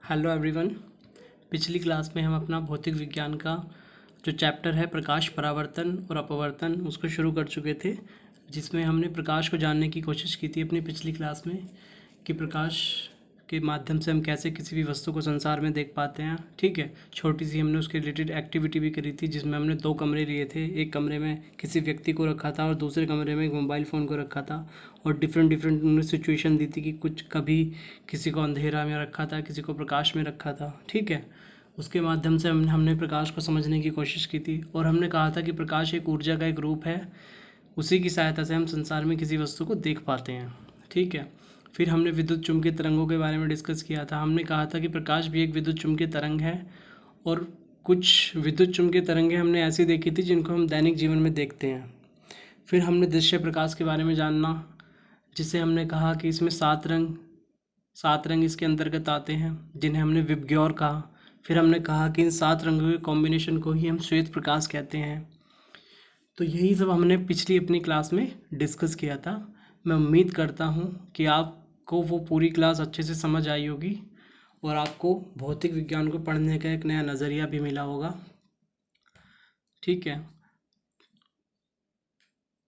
Hello everyone. पिछली class में हम अपना भौतिक विज्ञान का जो चैप्टर है प्रकाश परावर्तन और अपवर्तन उसको शुरू कर चुके थे, जिसमें हमने प्रकाश को जानने की कोशिश की थी अपनी पिछली क्लास में कि प्रकाश के माध्यम से हम कैसे किसी भी वस्तु को संसार में देख पाते हैं। ठीक है, छोटी सी हमने उसके रिलेटेड एक्टिविटी भी करी थी, जिसमें हमने 2 कमरे लिए थे। एक कमरे में किसी व्यक्ति को रखा था और दूसरे कमरे में एक मोबाइल फ़ोन को रखा था, और डिफरेंट उन्होंने सिचुएशन दी थी कि कुछ कभी किसी को अंधेरा में रखा था, किसी को प्रकाश में रखा था। ठीक है, उसके माध्यम से हमने प्रकाश को समझने की कोशिश की थी, और हमने कहा था कि प्रकाश एक ऊर्जा का एक रूप है, उसी की सहायता से हम संसार में किसी वस्तु को देख पाते हैं। ठीक है, फिर हमने विद्युत चुम्बकीय तरंगों के बारे में डिस्कस किया था। हमने कहा था कि प्रकाश भी एक विद्युत चुम्बकीय तरंग है, और कुछ विद्युत चुम्बकीय तरंगें हमने ऐसी देखी थी जिनको हम दैनिक जीवन में देखते हैं। फिर हमने दृश्य प्रकाश के बारे में जानना, जिसे हमने कहा कि इसमें 7 रंग इसके अंतर्गत आते हैं, जिन्हें हमने विबग्योर कहा। फिर हमने कहा कि इन 7 रंगों के कॉम्बिनेशन को ही हम श्वेत प्रकाश कहते हैं। तो यही सब हमने पिछली अपनी क्लास में डिस्कस किया था। मैं उम्मीद करता हूँ कि आपको वो पूरी क्लास अच्छे से समझ आई होगी, और आपको भौतिक विज्ञान को पढ़ने का एक नया नज़रिया भी मिला होगा। ठीक है,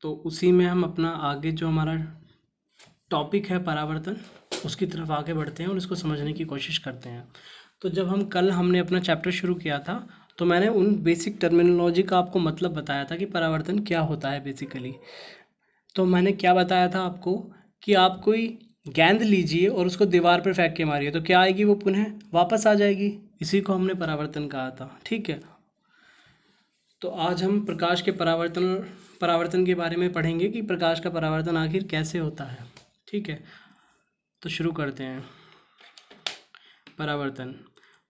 तो उसी में हम अपना आगे जो हमारा टॉपिक है परावर्तन, उसकी तरफ आगे बढ़ते हैं और इसको समझने की कोशिश करते हैं। तो जब हमने अपना चैप्टर शुरू किया था, तो मैंने उन बेसिक टर्मिनोलॉजी का आपको मतलब बताया था कि परावर्तन क्या होता है बेसिकली। तो मैंने क्या बताया था आपको कि आप कोई गेंद लीजिए और उसको दीवार पर फेंक के मारिए, तो क्या आएगी? वो पुनः वापस आ जाएगी। इसी को हमने परावर्तन कहा था। ठीक है, तो आज हम प्रकाश के परावर्तन के बारे में पढ़ेंगे कि प्रकाश का परावर्तन आखिर कैसे होता है। ठीक है, तो शुरू करते हैं। परावर्तन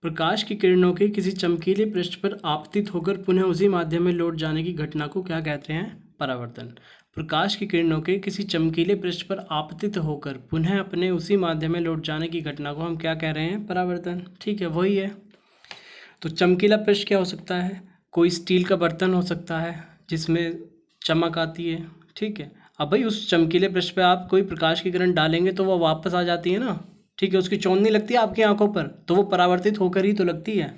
प्रकाश की किरणों के किसी चमकीले पृष्ठ पर आपतित होकर पुनः उसी माध्यम में लौट जाने की घटना को क्या कहते हैं? परावर्तन। प्रकाश की किरणों के किसी चमकीले पृष्ठ पर आपतित होकर पुनः अपने उसी माध्यम में लौट जाने की घटना को हम क्या कह रहे हैं? परावर्तन। ठीक है, वही है। तो चमकीला पृष्ठ क्या हो सकता है? कोई स्टील का बर्तन हो सकता है जिसमें चमक आती है। ठीक है, अब भाई उस चमकीले पृष्ठ पे आप कोई प्रकाश की किरण डालेंगे तो वो वापस आ जाती है ना। ठीक है, उसकी चौंधनी लगती है आपकी आंखों पर, तो वो परावर्तित होकर ही तो लगती है।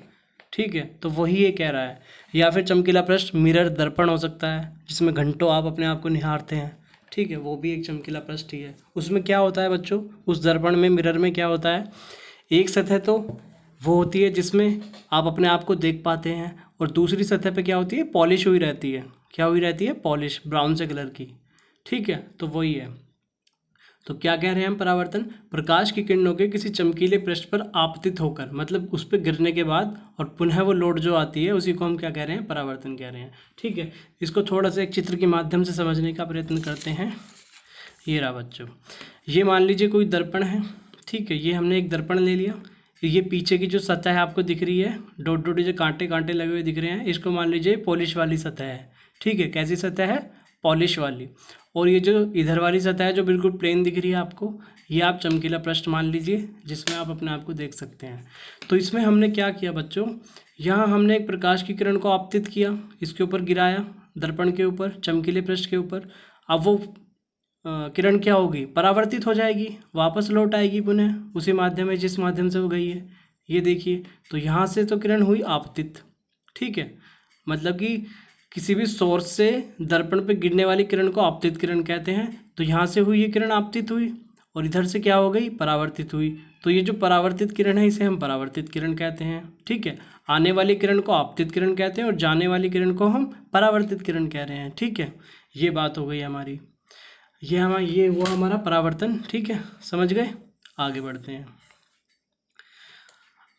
ठीक है, तो वही ये कह रहा है। या फिर चमकीला पृष्ठ मिरर दर्पण हो सकता है, जिसमें घंटों आप अपने आप को निहारते हैं। ठीक है, वो भी एक चमकीला पृष्ठ ही है। उसमें क्या होता है बच्चों? उस दर्पण में, मिरर में क्या होता है? एक सतह तो वो होती है जिसमें आप अपने आप को देख पाते हैं, और दूसरी सतह पे क्या होती है? पॉलिश हुई रहती है। क्या हुई रहती है? पॉलिश, ब्राउन से कलर की। ठीक है, तो वही है। तो क्या कह रहे हैं हम? परावर्तन प्रकाश की किरणों के किसी चमकीले पृष्ठ पर आपतित होकर, मतलब उस पर गिरने के बाद और पुनः वो लौट जो आती है, उसी को हम क्या कह रहे हैं? परावर्तन कह रहे हैं। ठीक है, इसको थोड़ा सा एक चित्र के माध्यम से समझने का प्रयत्न करते हैं। ये रहा बच्चों, ये मान लीजिए कोई दर्पण है। ठीक है, ये हमने एक दर्पण ले लिया। ये पीछे की जो सतह है आपको दिख रही है, डॉट डॉट जो कांटे कांटे लगे हुए दिख रहे हैं, इसको मान लीजिए पॉलिश वाली सतह है। ठीक है, कैसी सतह है? पॉलिश वाली। और ये जो इधर वाली सतह है जो बिल्कुल प्लेन दिख रही है आपको, ये आप चमकीला पृष्ठ मान लीजिए, जिसमें आप अपने आप को देख सकते हैं। तो इसमें हमने क्या किया बच्चों? यहाँ हमने एक प्रकाश की किरण को आपतित किया, इसके ऊपर गिराया, दर्पण के ऊपर, चमकीले पृष्ठ के ऊपर। अब वो किरण क्या होगी? परावर्तित हो जाएगी, वापस लौट आएगी पुनः उसी माध्यम में जिस माध्यम से वो गई है। ये देखिए, तो यहाँ से तो किरण हुई आपतित। ठीक है, मतलब कि किसी भी सोर्स से दर्पण पे गिरने वाली किरण को आपतित किरण कहते हैं। तो यहाँ से हुई ये किरण आपतित हुई, और इधर से क्या हो गई? परावर्तित हुई। तो ये जो परावर्तित किरण है, इसे हम परावर्तित किरण कहते हैं। ठीक है, आने वाली किरण को आपतित किरण कहते हैं, और जाने वाली किरण को हम परावर्तित किरण कह रहे हैं। ठीक है, ये बात हो गई हमारी। ये हुआ हमारा परावर्तन। ठीक है, समझ गए? आगे बढ़ते हैं।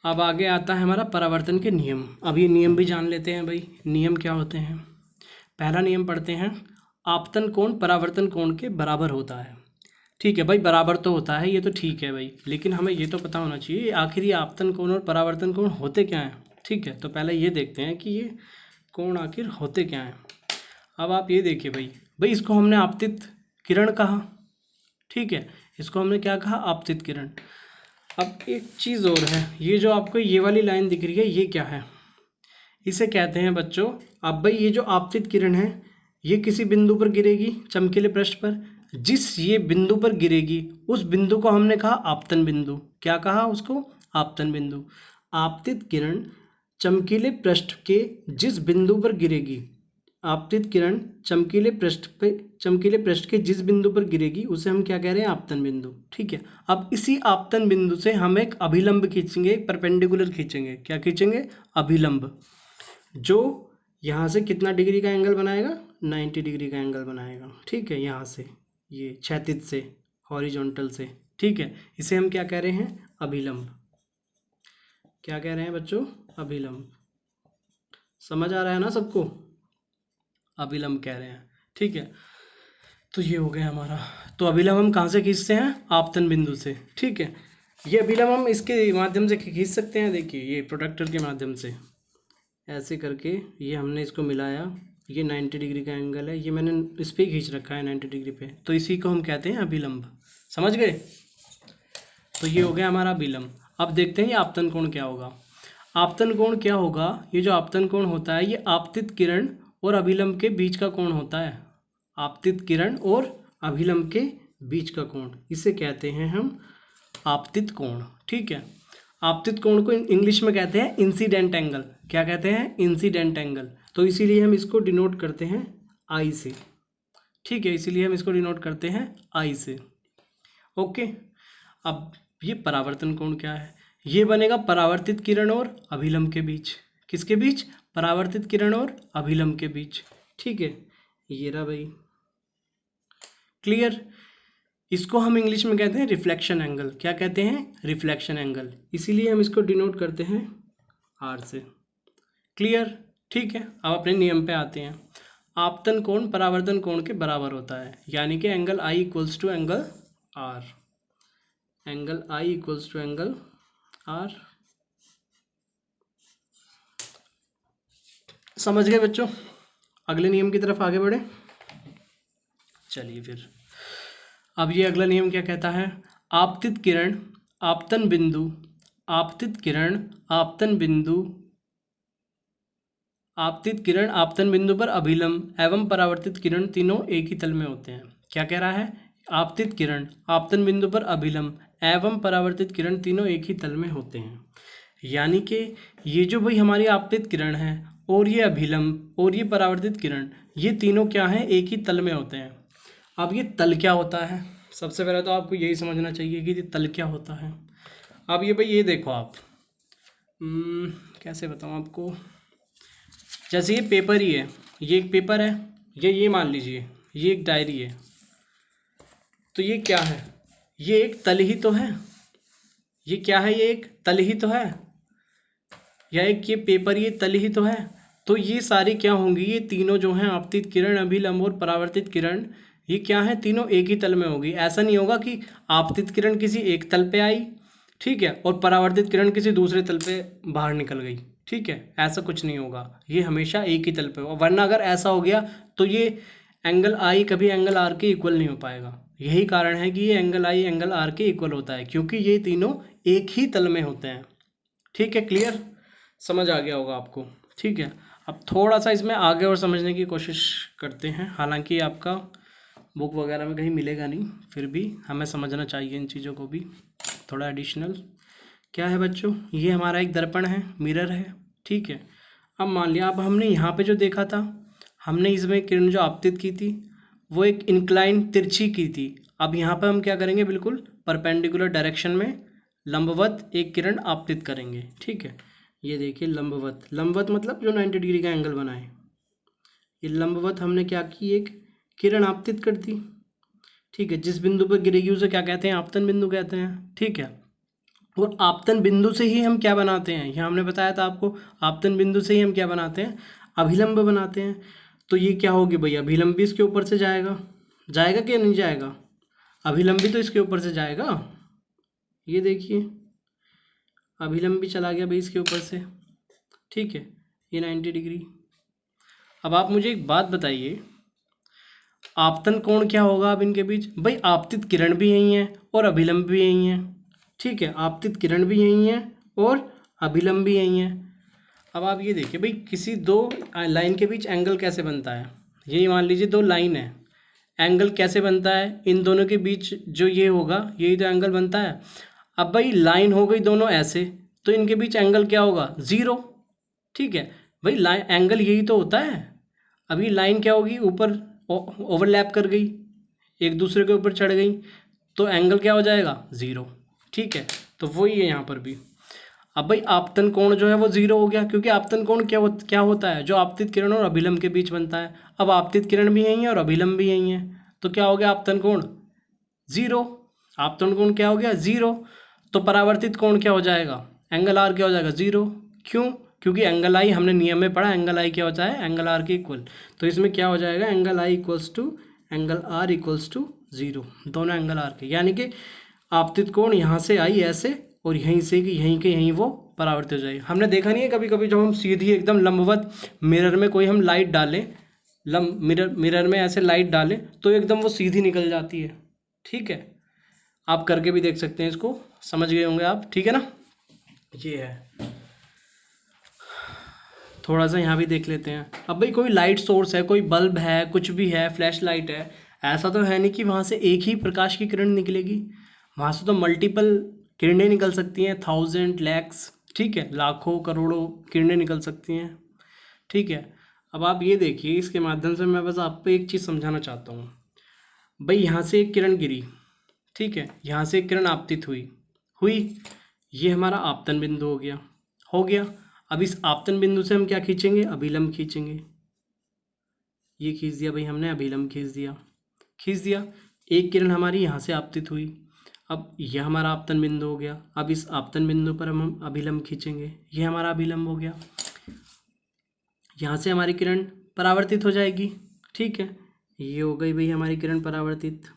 अब आगे आता है हमारा परावर्तन के नियम। अब ये नियम भी जान लेते हैं भाई, नियम क्या होते हैं। पहला नियम पढ़ते हैं, आपतन कोण परावर्तन कोण के बराबर होता है। ठीक है भाई, बराबर तो होता है, ये तो ठीक है भाई, लेकिन हमें ये तो पता होना चाहिए आखिर ये आपतन कोण और परावर्तन कोण होते क्या हैं। ठीक है, तो पहले ये देखते हैं कि ये कोण आखिर होते क्या हैं। अब आप ये देखिए भाई, इसको हमने आपतित किरण कहा। ठीक है, इसको हमने क्या कहा? आपतित किरण। अब एक चीज़ और है, ये जो आपको ये वाली लाइन दिख रही है, ये क्या है? इसे कहते हैं बच्चों, अब भाई ये जो आपतित किरण है, ये किसी बिंदु पर गिरेगी, चमकीले पृष्ठ पर। जिस ये बिंदु पर गिरेगी, उस बिंदु को हमने कहा आपतन बिंदु। क्या कहा उसको? आपतन बिंदु। आपतित किरण चमकीले पृष्ठ के जिस बिंदु पर गिरेगी, आपतित किरण चमकीले पृष्ठ के जिस बिंदु पर गिरेगी उसे हम क्या कह रहे हैं? आपतन बिंदु। ठीक है, अब इसी आपतन बिंदु से हम एक अभिलंब खींचेंगे, एक परपेंडिकुलर खींचेंगे। क्या खींचेंगे? अभिलंब, जो यहाँ से कितना डिग्री का एंगल बनाएगा? 90 डिग्री का एंगल बनाएगा। ठीक है, यहाँ से ये क्षैतिज से, हॉरिजॉन्टल से। ठीक है, इसे हम क्या कह रहे हैं? अभिलंब। क्या कह रहे हैं बच्चों? अभिलंब। समझ आ रहा है ना सबको? अभिलंब कह रहे हैं। ठीक है, तो ये हो गया हमारा। तो अभिलंब हम कहाँ से खींचते हैं? आपतन बिंदु से। ठीक है, ये अभिलंब हम इसके माध्यम से खींच सकते हैं। देखिए, ये प्रोट्रैक्टर के माध्यम से ऐसे करके ये हमने इसको मिलाया, ये 90 डिग्री का एंगल है, ये मैंने इस पर खींच रखा है 90 डिग्री पे, तो इसी को हम कहते हैं अभिलंब। समझ गए? तो ये हो गया हमारा अभिलंब। अब देखते हैं ये आपतन कोण क्या होगा। आपतन कोण क्या होगा? ये जो आपतन कोण होता है, ये आपतित किरण और अभिलंब के बीच का कोण होता है। आपतित किरण और अभिलंब के बीच का कोण, इसे कहते हैं हम आपतित कोण। ठीक है, आपतित कोण को इंग्लिश में कहते हैं इंसिडेंट एंगल। क्या कहते हैं? Incident angle. तो इसीलिए हम इसको डिनोट करते हैं आई से। ठीक है, इसीलिए हम इसको डिनोट करते हैं आई से। ओके, अब ये परावर्तन कोण क्या है? ये बनेगा परावर्तित किरण और अभिलंब के बीच। किसके बीच? परावर्तित किरण और अभिलंब के बीच। ठीक है, ये रहा भाई। क्लियर? इसको हम इंग्लिश में कहते हैं रिफ्लेक्शन एंगल। क्या कहते हैं? Reflection angle. इसीलिए हम इसको डिनोट करते हैं आर से। क्लियर? ठीक है, अब अपने नियम पे आते हैं। आपतन कोण परावर्तन कोण के बराबर होता है, यानी कि angle I equals to angle R. Angle I equals to angle R. समझ गए बच्चों? अगले नियम की तरफ आगे बढ़े। चलिए फिर, अब ये अगला नियम क्या कहता है? आपतित किरण आपतन बिंदु, आपतित किरण आपतन बिंदु, आपतित किरण आपतन बिंदु पर अभिलंब एवं परावर्तित किरण तीनों एक ही तल में होते हैं। क्या कह रहा है? आपतित किरण आपतन बिंदु पर अभिलंब एवं परावर्तित किरण तीनों एक ही तल में होते हैं। यानी कि ये जो भाई हमारी आपतित किरण है और ये अभिलंब और ये परावर्तित किरण, ये तीनों क्या हैं? एक ही तल में होते हैं। अब ये तल क्या होता है? सबसे पहले तो आपको यही समझना चाहिए कि ये तल क्या होता है। अब ये भाई ये देखो आप, कैसे बताऊँ आपको, जैसे ये पेपर ही है, ये एक पेपर है, ये मान लीजिए ये एक डायरी है, तो ये क्या है? ये एक तल ही तो है। ये क्या है? ये एक तल ही तो है, या एक ये पेपर ये तल ही तो है। तो ये सारी क्या होंगी? ये तीनों जो हैं आपतित किरण अभिलंब और परावर्तित किरण, ये क्या है? तीनों एक ही तल में होगी। ऐसा नहीं होगा कि आपतित किरण किसी एक तल पे आई, ठीक है, और परावर्तित किरण किसी दूसरे तल पे बाहर निकल गई। ठीक है, ऐसा कुछ नहीं होगा, ये हमेशा एक ही तल पे होगा। वरना अगर ऐसा हो गया तो ये एंगल आई कभी एंगल आर के इक्वल नहीं हो पाएगा। यही कारण है कि ये एंगल आई एंगल आर के इक्वल होता है, क्योंकि ये तीनों एक ही तल में होते हैं। ठीक है, क्लियर? समझ आ गया होगा आपको। ठीक है, अब थोड़ा सा इसमें आगे और समझने की कोशिश करते हैं। हालांकि आपका बुक वगैरह में कहीं मिलेगा नहीं, फिर भी हमें समझना चाहिए इन चीज़ों को भी थोड़ा एडिशनल। क्या है बच्चों? ये हमारा एक दर्पण है, मिरर है। ठीक है, अब मान लिया, अब हमने यहाँ पे जो देखा था, हमने इसमें किरण जो आपतित की थी वो एक इंक्लाइन तिरछी की थी। अब यहाँ पे हम क्या करेंगे? बिल्कुल परपेंडिकुलर डायरेक्शन में लंबवत एक किरण आपतित करेंगे। ठीक है, ये देखिए लंबवत, लंबवत मतलब जो 90 डिग्री का एंगल बनाए। ये लंबवत हमने क्या की? एक किरण आपतित कर दी। ठीक है, जिस बिंदु पर गिरेगी उसे क्या कहते हैं? आपतन बिंदु कहते हैं। ठीक है, और आपतन बिंदु से ही हम क्या बनाते हैं? यहाँ हमने बताया था आपको, आपतन बिंदु से ही हम क्या बनाते हैं? अभिलंब बनाते हैं। तो ये क्या होगी भाई? अभिलंब भी इसके ऊपर से जाएगा, जाएगा क्या नहीं जाएगा? अभिलंब भी तो इसके ऊपर से जाएगा। ये देखिए अभिलंब भी चला गया भाई इसके ऊपर से। ठीक है, ये 90 डिग्री। अब आप मुझे एक बात बताइए, आपतन कोण क्या होगा अब इनके बीच? भाई आपतित किरण भी यही है और अभिलंब भी यही है। ठीक है, आपतित किरण भी यही है और अभिलंब भी यही है। अब आप ये देखिए भाई, किसी दो लाइन के बीच एंगल कैसे बनता है? यही मान लीजिए दो लाइन है, एंगल कैसे बनता है? इन दोनों के बीच जो ये होगा, यही तो एंगल बनता है। अब भाई लाइन हो गई दोनों ऐसे, तो इनके बीच एंगल क्या होगा? ज़ीरो। ठीक है भाई, लाइन एंगल यही तो होता है। अभी लाइन क्या होगी? ऊपर ओवरलैप कर गई, एक दूसरे के ऊपर चढ़ गई, तो एंगल क्या हो जाएगा? ज़ीरो। ठीक है, तो वही है यहाँ पर भी। अब भाई आपतन कोण जो है वो ज़ीरो हो गया, क्योंकि आपतन कोण क्या होता है? जो आपतित किरण और अभिलंब के बीच बनता है। अब आपतित किरण भी यही है और अभिलंब भी यही है, तो क्या हो गया आपतन कोण? ज़ीरो। आपतन कोण क्या हो गया? ज़ीरो। तो परावर्तित कोण क्या हो जाएगा? एंगल आर क्या हो जाएगा? ज़ीरो। क्यों? क्योंकि एंगल आई हमने नियम में पढ़ा, एंगल आई क्या होता है? एंगल आर के इक्वल। तो इसमें क्या हो जाएगा? Angle I equals to angle R equals to zero, दोनों एंगल आर के। यानी कि आपतित कोण यहाँ से आई ऐसे, और यहीं से कि यहीं के यहीं वो परावर्तित हो जाएगी। हमने देखा नहीं है कभी कभी जब हम सीधी एकदम लंबवत मिरर में कोई हम लाइट डालें, मिरर में ऐसे लाइट डालें, तो एकदम वो सीधी निकल जाती है। ठीक है, आप करके भी देख सकते हैं इसको, समझ गए होंगे आप। ठीक है ना, ये है। थोड़ा सा यहाँ भी देख लेते हैं। अब भाई कोई लाइट सोर्स है, कोई बल्ब है, कुछ भी है, फ्लैश लाइट है, ऐसा तो है नहीं कि वहाँ से एक ही प्रकाश की किरण निकलेगी। वहाँ से तो मल्टीपल किरणें निकल सकती हैं, थाउजेंड, लैक्स, ठीक है, लाखों करोड़ों किरणें निकल सकती हैं। ठीक है, अब आप ये देखिए, इसके माध्यम से मैं बस आपको एक चीज़ समझाना चाहता हूँ। भाई यहाँ से एक किरण गिरी, ठीक है, यहाँ से एक किरण आपतित हुई हुई ये हमारा आपतन बिंदु हो गया। अब इस आपतन बिंदु से हम क्या खींचेंगे? अभिलंब खींचेंगे। ये खींच दिया भाई हमने, अभिलंब खींच दिया। एक किरण हमारी यहाँ से आपतित हुई, अब यह हमारा आपतन बिंदु हो गया। अब इस आपतन बिंदु पर हम अभिलंब खींचेंगे, ये हमारा अभिलंब हो गया। यहाँ से हमारी किरण परावर्तित हो जाएगी। ठीक है, ये हो गई भाई हमारी किरण परावर्तित।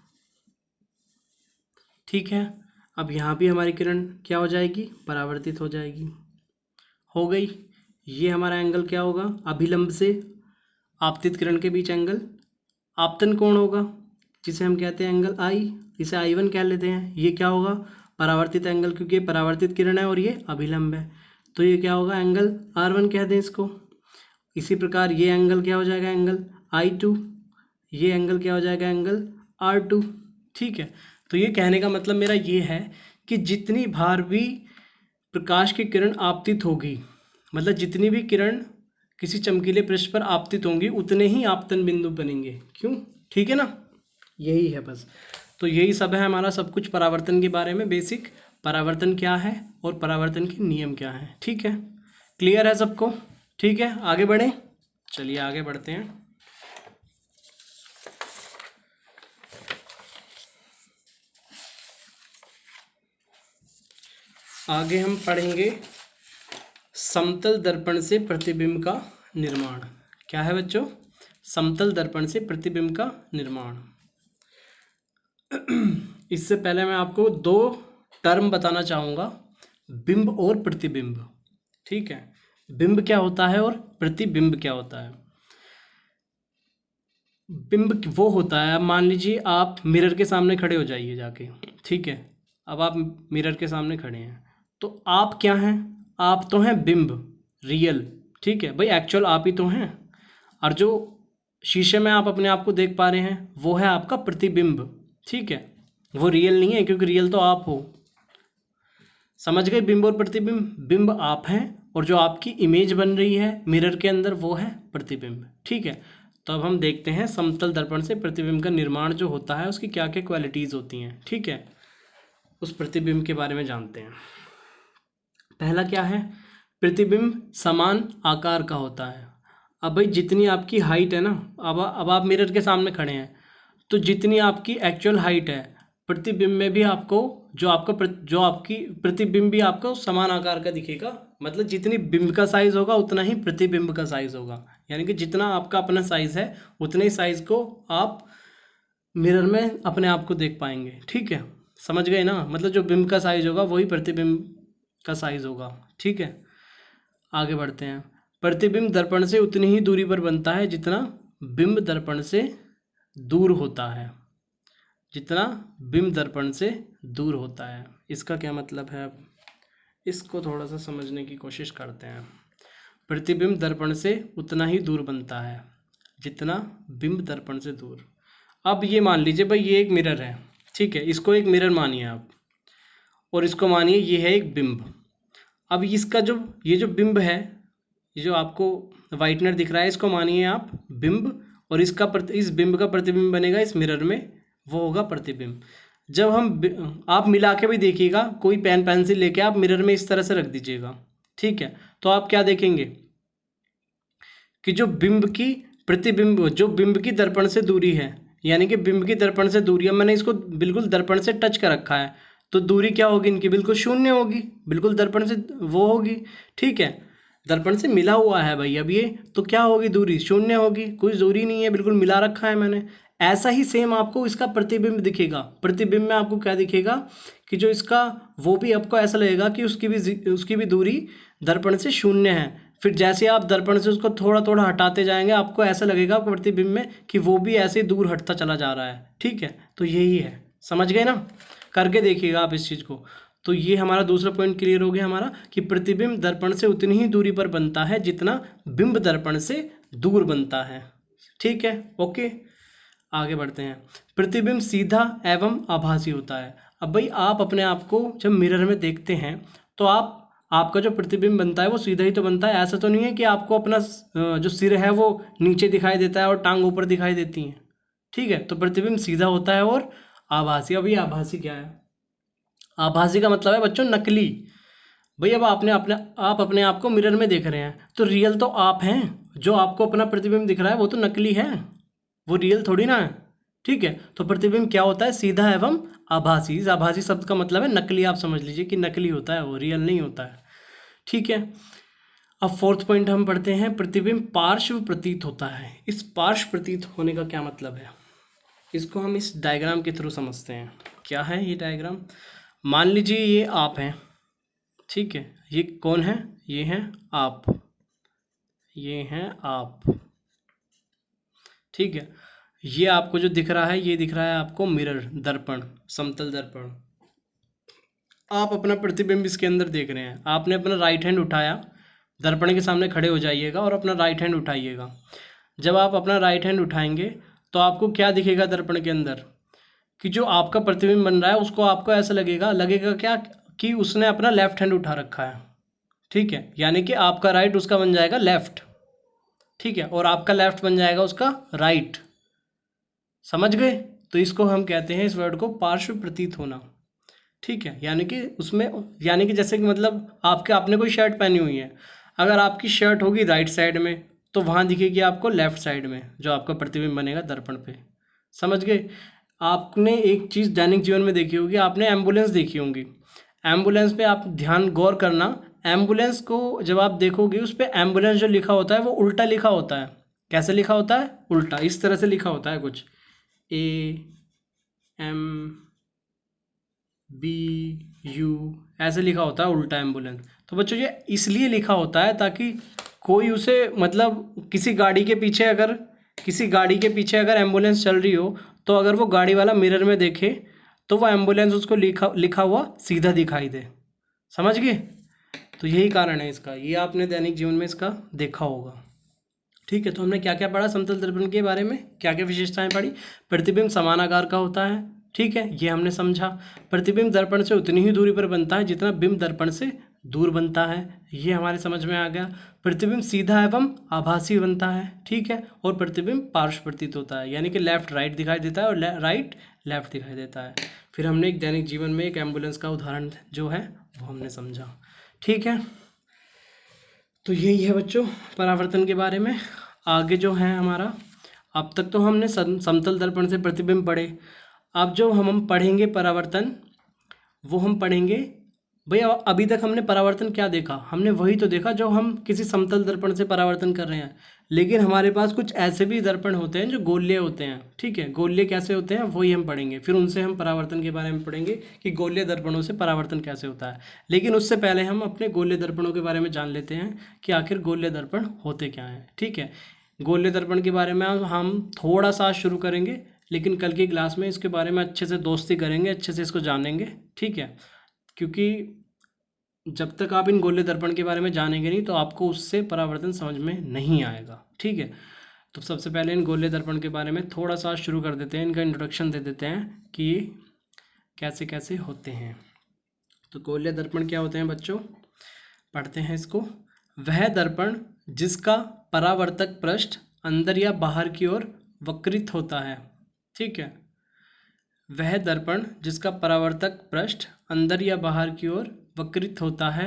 ठीक है, अब यहाँ भी हमारी किरण क्या हो जाएगी? परावर्तित हो जाएगी। हो गई। ये हमारा एंगल क्या होगा? अभिलंब से आपतित किरण के बीच एंगल आपतन कोण होगा, जिसे हम कहते हैं एंगल आई, इसे I1 कह लेते हैं। ये क्या होगा? परावर्तित एंगल, क्योंकि ये परावर्तित किरण है और ये अभिलंब है, तो ये क्या होगा? एंगल R1 कह दें इसको। इसी प्रकार ये एंगल क्या हो जाएगा? Angle I2। ये एंगल क्या हो जाएगा? Angle R2। ठीक है, तो ये कहने का मतलब मेरा ये है कि जितनी बार भी प्रकाश की किरण आपतित होगी, मतलब जितनी भी किरण किसी चमकीले पृष्ठ पर आपतित होंगी, उतने ही आपतन बिंदु बनेंगे। क्यों? ठीक है ना, यही है बस। तो यही सब है हमारा, सब कुछ परावर्तन के बारे में बेसिक, परावर्तन क्या है और परावर्तन के नियम क्या है। ठीक है, क्लियर है सबको? ठीक है, आगे बढ़ें। चलिए आगे बढ़ते हैं। आगे हम पढ़ेंगे समतल दर्पण से प्रतिबिंब का निर्माण। क्या है बच्चों? समतल दर्पण से प्रतिबिंब का निर्माण। इससे पहले मैं आपको दो टर्म बताना चाहूँगा, बिंब और प्रतिबिंब। ठीक है, बिंब क्या होता है और प्रतिबिंब क्या होता है? बिंब वो होता है, अब मान लीजिए आप मिरर के सामने खड़े हो जाइए जाके। ठीक है, अब आप मिरर के सामने खड़े हैं, तो आप क्या हैं? आप तो हैं बिंब, रियल। ठीक है भाई, एक्चुअल आप ही तो हैं, और जो शीशे में आप अपने आप को देख पा रहे हैं वो है आपका प्रतिबिंब। ठीक है, वो रियल नहीं है, क्योंकि रियल तो आप हो। समझ गए? बिंब और प्रतिबिंब, बिंब आप हैं और जो आपकी इमेज बन रही है मिरर के अंदर वो है प्रतिबिंब। ठीक है, तो अब हम देखते हैं समतल दर्पण से प्रतिबिंब का निर्माण जो होता है उसकी क्या क्या क्वालिटीज़ होती हैं। ठीक है, उस प्रतिबिंब के बारे में जानते हैं। पहला क्या है? प्रतिबिंब समान आकार का होता है। अब भाई जितनी आपकी हाइट है ना, अब आप मिरर के सामने खड़े हैं, तो जितनी आपकी एक्चुअल हाइट है, प्रतिबिंब में भी आपको जो आपकी प्रतिबिंब भी आपको समान आकार का दिखेगा। मतलब जितनी बिंब का साइज होगा उतना ही प्रतिबिंब का साइज होगा, यानी कि जितना आपका अपना साइज है उतने ही साइज को आप मिरर में अपने आप को देख पाएंगे। ठीक है, समझ गए ना? मतलब जो बिंब का साइज होगा वही प्रतिबिंब का साइज होगा। ठीक है, आगे बढ़ते हैं। प्रतिबिंब दर्पण से उतनी ही दूरी पर बनता है जितना बिंब दर्पण से दूर होता है, जितना बिंब दर्पण से दूर होता है। इसका क्या मतलब है? अब इसको थोड़ा सा समझने की कोशिश करते हैं। प्रतिबिंब दर्पण से उतना ही दूर बनता है जितना बिंब दर्पण से दूर। अब ये मान लीजिए भाई ये एक मिरर है, ठीक है, इसको एक मिरर मानिए आप, और इसको मानिए ये है एक बिंब। अब इसका जो ये जो बिंब है, ये जो आपको वाइटनर दिख रहा है, इसको मानिए आप बिंब, और इस बिंब का प्रतिबिंब बनेगा इस मिरर में, वो होगा प्रतिबिंब। जब आप मिला के भी देखिएगा, कोई पेन पेंसिल लेके आप मिरर में इस तरह से रख दीजिएगा, ठीक है, तो आप क्या देखेंगे कि जो बिंब की दर्पण से दूरी है, यानी कि बिंब की दर्पण से दूरी, अब मैंने इसको बिल्कुल दर्पण से टच कर रखा है, तो दूरी क्या होगी इनकी, बिल्कुल शून्य होगी, बिल्कुल दर्पण से वो होगी, ठीक है, दर्पण से मिला हुआ है भाई अब ये, तो क्या होगी, दूरी शून्य होगी, कोई दूरी नहीं है, बिल्कुल मिला रखा है मैंने। ऐसा ही सेम आपको इसका प्रतिबिंब दिखेगा। प्रतिबिंब में आपको क्या दिखेगा कि जो इसका, वो भी आपको ऐसा लगेगा कि उसकी भी दूरी दर्पण से शून्य है। फिर जैसे आप दर्पण से उसको थोड़ा थोड़ा हटाते जाएंगे, आपको ऐसा लगेगा प्रतिबिंब में कि वो भी ऐसे दूर हटता चला जा रहा है, ठीक है, तो यही है, समझ गए ना, करके देखिएगा आप इस चीज़ को। तो ये हमारा दूसरा पॉइंट क्लियर हो गया हमारा कि प्रतिबिंब दर्पण से उतनी ही दूरी पर बनता है जितना बिंब दर्पण से दूर बनता है, ठीक है, ओके। आगे बढ़ते हैं। प्रतिबिंब सीधा एवं आभासी होता है। अब भाई आप अपने आप को जब मिरर में देखते हैं तो आपका जो प्रतिबिंब बनता है वो सीधा ही तो बनता है। ऐसा तो नहीं है कि आपको अपना जो सिर है वो नीचे दिखाई देता है और टांग ऊपर दिखाई देती है, ठीक है, तो प्रतिबिंब सीधा होता है और आभासी। अब ये आभासी क्या है? आभासी का मतलब है बच्चों नकली। भाई अब आप अपने आप को मिरर में देख रहे हैं तो रियल तो आप हैं, जो आपको अपना प्रतिबिंब दिख रहा है वो तो नकली है, वो रियल थोड़ी ना है, ठीक है। तो प्रतिबिंब क्या होता है? सीधा एवं आभासी। इस आभासी शब्द का मतलब है नकली, आप समझ लीजिए कि नकली होता है, वो रियल नहीं होता है, ठीक है। अब फोर्थ पॉइंट हम पढ़ते हैं, प्रतिबिंब पार्श्व प्रतीत होता है। इस पार्श्व प्रतीत होने का क्या मतलब है, इसको हम इस डायग्राम के थ्रू समझते हैं। क्या है ये डायग्राम? मान लीजिए ये आप हैं, ठीक है, ये कौन है? ये हैं आप, ये हैं आप, ठीक है। ये आपको जो दिख रहा है, ये दिख रहा है आपको मिरर, दर्पण, समतल दर्पण। आप अपना प्रतिबिंब इसके अंदर देख रहे हैं। आपने अपना राइट हैंड उठाया, दर्पण के सामने खड़े हो जाइएगा और अपना राइट हैंड उठाइएगा। जब आप अपना राइट हैंड उठाएंगे तो आपको क्या दिखेगा दर्पण के अंदर? कि जो आपका प्रतिबिंब बन रहा है उसको आपको ऐसा लगेगा क्या कि उसने अपना लेफ्ट हैंड उठा रखा है, ठीक है, यानी कि आपका राइट उसका बन जाएगा लेफ्ट, ठीक है, और आपका लेफ्ट बन जाएगा उसका राइट, समझ गए? तो इसको हम कहते हैं, इस वर्ड को पार्श्व प्रतीत होना, ठीक है। यानी कि उसमें, यानी कि जैसे कि मतलब आपने कोई शर्ट पहनी हुई है, अगर आपकी शर्ट होगी राइट साइड में तो वहाँ दिखेगी आपको लेफ्ट साइड में जो आपका प्रतिबिंब बनेगा दर्पण पे, समझ गए? आपने एक चीज़ दैनिक जीवन में देखी होगी, आपने एम्बुलेंस देखी होगी। एम्बुलेंस पे आप ध्यान गौर करना, एम्बुलेंस को जब आप देखोगे उस पर एम्बुलेंस जो लिखा होता है वो उल्टा लिखा होता है। कैसे लिखा होता है? उल्टा, इस तरह से लिखा होता है कुछ, AMBU ऐसे लिखा होता है उल्टा एम्बुलेंस। तो बच्चों ये इसलिए लिखा होता है ताकि कोई उसे, मतलब किसी गाड़ी के पीछे अगर एम्बुलेंस चल रही हो तो अगर वो गाड़ी वाला मिरर में देखे तो वो एम्बुलेंस उसको लिखा हुआ सीधा दिखाई दे, समझ गए? तो यही कारण है इसका, ये आपने दैनिक जीवन में इसका देखा होगा, ठीक है। तो हमने क्या क्या पढ़ा समतल दर्पण के बारे में, क्या क्या विशेषताएं पढ़ी? प्रतिबिंब समान आकार का होता है, ठीक है, ये हमने समझा। प्रतिबिंब दर्पण से उतनी ही दूरी पर बनता है जितना बिंब दर्पण से दूर बनता है, ये हमारे समझ में आ गया। प्रतिबिंब सीधा एवं आभासी बनता है, ठीक है, और प्रतिबिंब पार्श्व प्रतीत होता है, यानी कि लेफ्ट राइट दिखाई देता है और राइट लेफ्ट दिखाई देता है। फिर हमने एक दैनिक जीवन में एक एम्बुलेंस का उदाहरण जो है वो हमने समझा, ठीक है। तो यही है बच्चों परावर्तन के बारे में। आगे जो है हमारा, अब तक तो हमने समतल दर्पण से प्रतिबिंब पढ़े। अब जो हम पढ़ेंगे परावर्तन, वो हम पढ़ेंगे भैया। अभी तक हमने परावर्तन क्या देखा? हमने वही तो देखा जो हम किसी समतल दर्पण से परावर्तन कर रहे हैं, लेकिन हमारे पास कुछ ऐसे भी दर्पण होते हैं जो गोलीय होते हैं, ठीक है। गोलीय कैसे होते हैं वही हम पढ़ेंगे, फिर उनसे हम परावर्तन के बारे में पढ़ेंगे कि गोलीय दर्पणों से परावर्तन कैसे होता है। लेकिन उससे पहले हम अपने गोलीय दर्पणों के बारे में जान लेते हैं कि आखिर गोलीय दर्पण होते क्या हैं, ठीक है। गोलीय दर्पण के बारे में हम थोड़ा सा शुरू करेंगे, लेकिन कल की क्लास में इसके बारे में अच्छे से दोस्ती करेंगे, अच्छे से इसको जानेंगे, ठीक है। क्योंकि जब तक आप इन गोलीय दर्पण के बारे में जानेंगे नहीं तो आपको उससे परावर्तन समझ में नहीं आएगा, ठीक है। तो सबसे पहले इन गोलीय दर्पण के बारे में थोड़ा सा शुरू कर देते हैं, इनका इंट्रोडक्शन दे देते हैं कि कैसे कैसे होते हैं। तो गोलीय दर्पण क्या होते हैं बच्चों, पढ़ते हैं इसको। वह दर्पण जिसका परावर्तक पृष्ठ अंदर या बाहर की ओर वक्रित होता है। ठीक है, वह दर्पण जिसका परावर्तक पृष्ठ अंदर या बाहर की ओर वक्रित होता है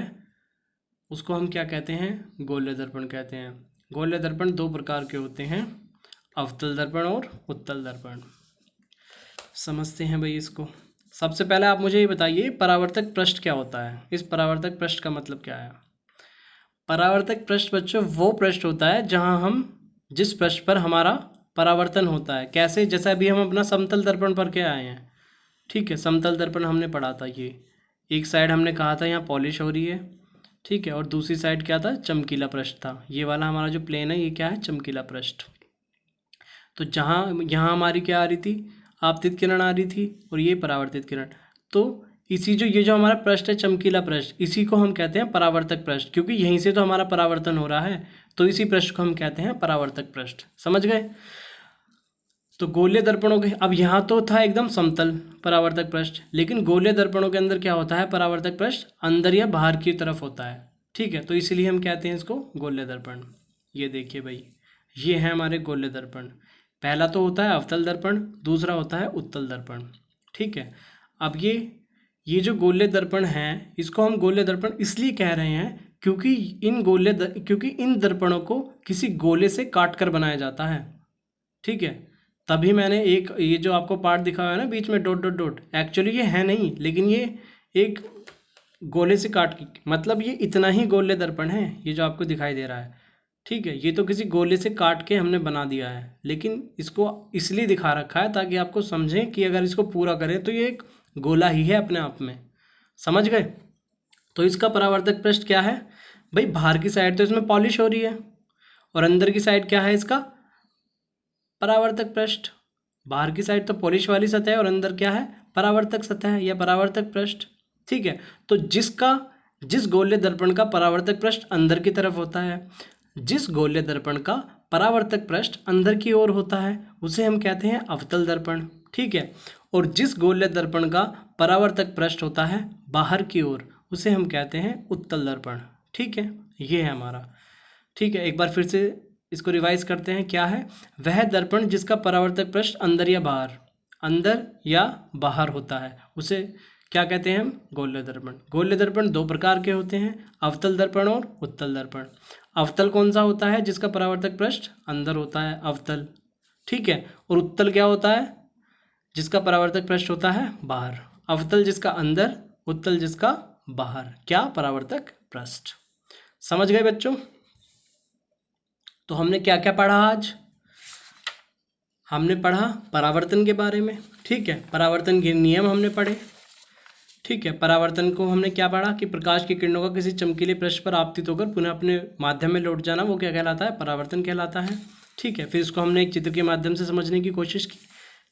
उसको हम क्या कहते हैं, गोलीय दर्पण कहते हैं। गोलीय दर्पण दो प्रकार के होते हैं, अवतल दर्पण और उत्तल दर्पण। समझते हैं भाई इसको। सबसे पहले आप मुझे ये बताइए परावर्तक पृष्ठ क्या होता है। इस परावर्तक पृष्ठ का मतलब क्या है। परावर्तक पृष्ठ बच्चों वो पृष्ठ होता है जहां हम जिस पृष्ठ पर हमारा परावर्तन होता है। कैसे, जैसे अभी हम अपना समतल दर्पण पर के आए हैं। ठीक है, समतल दर्पण हमने पढ़ा था। ये एक साइड हमने कहा था यहाँ पॉलिश हो रही है, ठीक है, और दूसरी साइड क्या था, चमकीला पृष्ठ था। ये वाला हमारा जो प्लेन है ये क्या है, चमकीला पृष्ठ। तो जहाँ यहाँ हमारी क्या आ रही थी, आपतित किरण आ रही थी और ये परावर्तित किरण। तो इसी जो ये जो हमारा पृष्ठ है चमकीला पृष्ठ, इसी को हम कहते हैं परावर्तक पृष्ठ, क्योंकि यहीं से तो हमारा परावर्तन हो रहा है। तो इसी पृष्ठ को हम कहते हैं परावर्तक पृष्ठ। समझ गए। तो गोलीय दर्पणों के, अब यहाँ तो था एकदम समतल परावर्तक पृष्ठ, लेकिन गोलीय दर्पणों के अंदर क्या होता है, परावर्तक पृष्ठ अंदर या बाहर की तरफ होता है। ठीक है, तो इसीलिए हम कहते हैं इसको गोलीय दर्पण। ये देखिए भाई, ये है हमारे गोलीय दर्पण। पहला तो होता है अवतल दर्पण, दूसरा होता है उत्तल दर्पण। ठीक है, अब ये जो गोलीय दर्पण है इसको हम गोलीय दर्पण इसलिए कह रहे हैं क्योंकि इन दर्पणों को किसी गोले से काट कर बनाया जाता है। ठीक है, तभी मैंने एक ये जो आपको पार्ट दिखा हुआ है ना बीच में डॉट डॉट डॉट, एक्चुअली ये है नहीं, लेकिन ये एक गोले से काट के, मतलब ये इतना ही गोलीय दर्पण है ये जो आपको दिखाई दे रहा है। ठीक है, ये तो किसी गोले से काट के हमने बना दिया है, लेकिन इसको इसलिए दिखा रखा है ताकि आपको समझें कि अगर इसको पूरा करें तो ये एक गोला ही है अपने आप में। समझ गए। तो इसका परावर्तक पृष्ठ क्या है भाई, बाहर की साइड तो इसमें पॉलिश हो रही है और अंदर की साइड क्या है इसका, परावर्तक पृष्ठ। बाहर की साइड तो पॉलिश वाली सतह है और अंदर क्या है, परावर्तक सतह है या परावर्तक पृष्ठ। ठीक है, तो जिस गोलीय दर्पण का परावर्तक पृष्ठ अंदर की तरफ होता है, जिस गोलीय दर्पण का परावर्तक पृष्ठ अंदर की ओर होता है उसे हम कहते हैं अवतल दर्पण। ठीक है, और जिस गोलीय दर्पण का परावर्तक पृष्ठ होता है बाहर की ओर उसे हम कहते हैं उत्तल दर्पण। ठीक है, ये है हमारा। ठीक है, एक बार फिर से इसको रिवाइज करते हैं। क्या है, वह दर्पण जिसका परावर्तक पृष्ठ अंदर या बाहर होता है उसे क्या कहते हैं हम, गोलीय दर्पण। गोलीय दर्पण दो प्रकार के होते हैं, अवतल दर्पण और उत्तल दर्पण। अवतल कौन सा होता है, जिसका परावर्तक पृष्ठ अंदर होता है, अवतल। ठीक है, और उत्तल क्या होता है, जिसका परावर्तक पृष्ठ होता है बाहर। अवतल जिसका अंदर, उत्तल जिसका बाहर, क्या, परावर्तक पृष्ठ। समझ गए बच्चों। तो हमने क्या क्या पढ़ा आज, हमने पढ़ा परावर्तन के बारे में। ठीक है, परावर्तन के नियम हमने पढ़े। ठीक है, परावर्तन को हमने क्या पढ़ा कि प्रकाश की किरणों का किसी चमकीले पृष्ठ पर आपतित होकर पुनः अपने माध्यम में लौट जाना, वो क्या कहलाता है, परावर्तन कहलाता है। ठीक है, फिर इसको हमने एक चित्र के माध्यम से समझने की कोशिश की।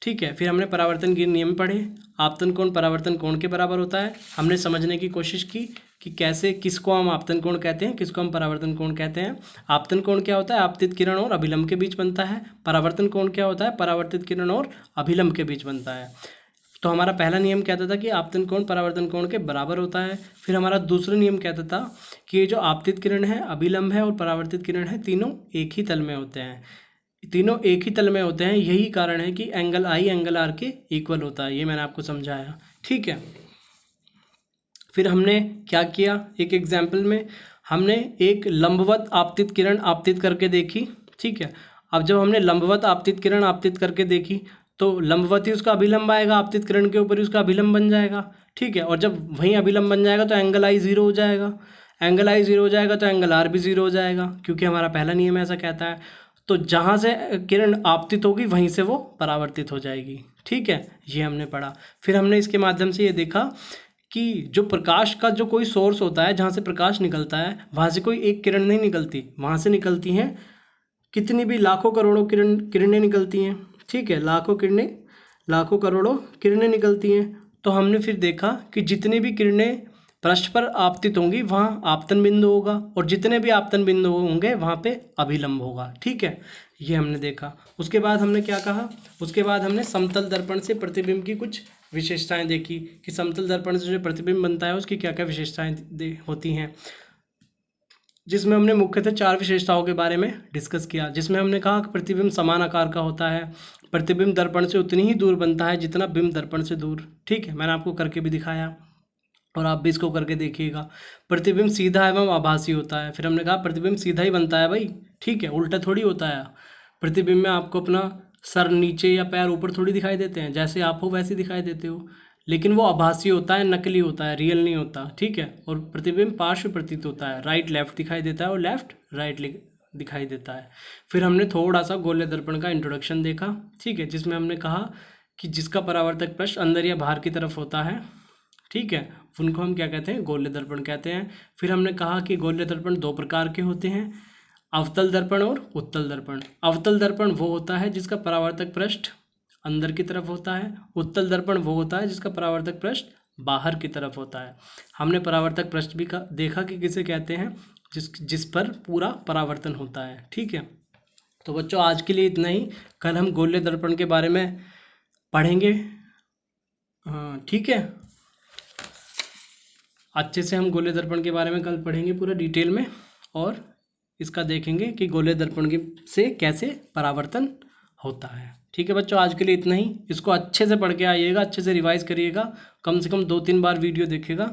ठीक है, फिर हमने परावर्तन के नियम पढ़े। आपतन कोण परावर्तन कोण के बराबर होता है, हमने समझने की कोशिश की कि कैसे, किसको हम आपतन कोण कहते हैं, किसको हम परावर्तन कोण कहते हैं। आपतन कोण क्या होता है, आपतित किरण और अभिलंब के बीच बनता है। परावर्तन कोण क्या होता है, परावर्तित किरण और अभिलंब के बीच बनता है। तो हमारा पहला नियम कहता था कि आपतन कोण परावर्तन कोण के बराबर होता है। फिर हमारा दूसरा नियम कहता था कि ये जो आपतित किरण है, अभिलंब है और परावर्तित किरण है, तीनों एक ही तल में होते हैं। तीनों एक ही तल में होते हैं, यही कारण है कि एंगल आई एंगल आर के इक्वल होता है। ये मैंने आपको समझाया। ठीक है, फिर हमने क्या किया, एक एग्जाम्पल में हमने एक लंबवत आपतित किरण आपतित करके देखी। ठीक है, अब जब हमने लंबवत आपतित किरण आपतित करके देखी तो लंबवत ही उसका अभिलंब आएगा, आपतित किरण के ऊपर ही उसका अभिलंब बन जाएगा। ठीक है, और जब वहीं अभिलंब बन जाएगा तो एंगल आई जीरो हो जाएगा। एंगल आई जीरो हो जाएगा तो एंगल आर भी जीरो हो जाएगा, क्योंकि हमारा पहला नियम ऐसा कहता है। तो जहाँ से किरण आपतित होगी वहीं से वो परावर्तित हो जाएगी। ठीक है, ये हमने पढ़ा। फिर हमने इसके माध्यम से ये देखा कि जो प्रकाश का जो कोई सोर्स होता है, जहाँ से प्रकाश निकलता है वहाँ से कोई एक किरण नहीं निकलती, वहाँ से निकलती हैं कितनी भी लाखों करोड़ों किरणें निकलती हैं। ठीक है, लाखों करोड़ों किरणें निकलती हैं। तो हमने फिर देखा कि जितनी भी किरणें पृष्ठ पर आपतित होंगी वहाँ आपतन बिंदु होगा, और जितने भी आपतन बिंदु होंगे वहाँ पे अभिलंब होगा। ठीक है, ये हमने देखा। उसके बाद हमने क्या कहा, उसके बाद हमने समतल दर्पण से प्रतिबिंब की कुछ विशेषताएं देखी कि समतल दर्पण से जो प्रतिबिंब बनता है उसकी क्या क्या विशेषताएं होती हैं, जिसमें हमने मुख्यतः 4 विशेषताओं के बारे में डिस्कस किया। जिसमें हमने कहा कि प्रतिबिंब समान आकार का होता है, प्रतिबिंब दर्पण से उतनी ही दूर बनता है जितना बिंब दर्पण से दूर। ठीक है, मैंने आपको करके भी दिखाया और आप भी इसको करके देखिएगा। प्रतिबिंब सीधा एवं आभासी होता है। फिर हमने कहा प्रतिबिंब सीधा ही बनता है भाई, ठीक है, उल्टा थोड़ी होता है। प्रतिबिंब में आपको अपना सर नीचे या पैर ऊपर थोड़ी दिखाई देते हैं, जैसे आप हो वैसे दिखाई देते हो, लेकिन वो आभासी होता है, नकली होता है, रियल नहीं होता। ठीक है, और प्रतिबिंब पार्श्व प्रतीत होता है, राइट लेफ्ट दिखाई देता है और लेफ्ट राइट दिखाई देता है। फिर हमने थोड़ा सा गोलीय दर्पण का इंट्रोडक्शन देखा, ठीक है, जिसमें हमने कहा कि जिसका परावर्तक पृष्ठ अंदर या बाहर की तरफ होता है, ठीक है, उनको हम क्या कहते हैं, गोलीय दर्पण कहते हैं। फिर हमने कहा कि गोलीय दर्पण 2 प्रकार के होते हैं, अवतल दर्पण और उत्तल दर्पण। अवतल दर्पण वो होता है जिसका परावर्तक पृष्ठ अंदर की तरफ होता है, उत्तल दर्पण वो होता है जिसका परावर्तक पृष्ठ बाहर की तरफ होता है। हमने परावर्तक पृष्ठ भी देखा कि किसे कहते हैं, जिस पर पूरा परावर्तन होता है। ठीक है, तो बच्चों आज के लिए इतना ही। कल हम गोलीय दर्पण के बारे में पढ़ेंगे। हाँ ठीक है, अच्छे से हम गोलीय दर्पण के बारे में कल पढ़ेंगे पूरा डिटेल में, और इसका देखेंगे कि गोलीय दर्पण के से कैसे परावर्तन होता है। ठीक है बच्चों, आज के लिए इतना ही। इसको अच्छे से पढ़ के आइएगा, अच्छे से रिवाइज करिएगा, कम से कम 2-3 बार वीडियो देखिएगा,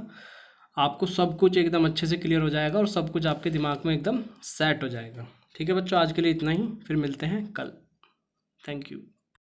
आपको सब कुछ एकदम अच्छे से क्लियर हो जाएगा और सब कुछ आपके दिमाग में एकदम सेट हो जाएगा। ठीक है बच्चों, आज के लिए इतना ही, फिर मिलते हैं कल। Thank you.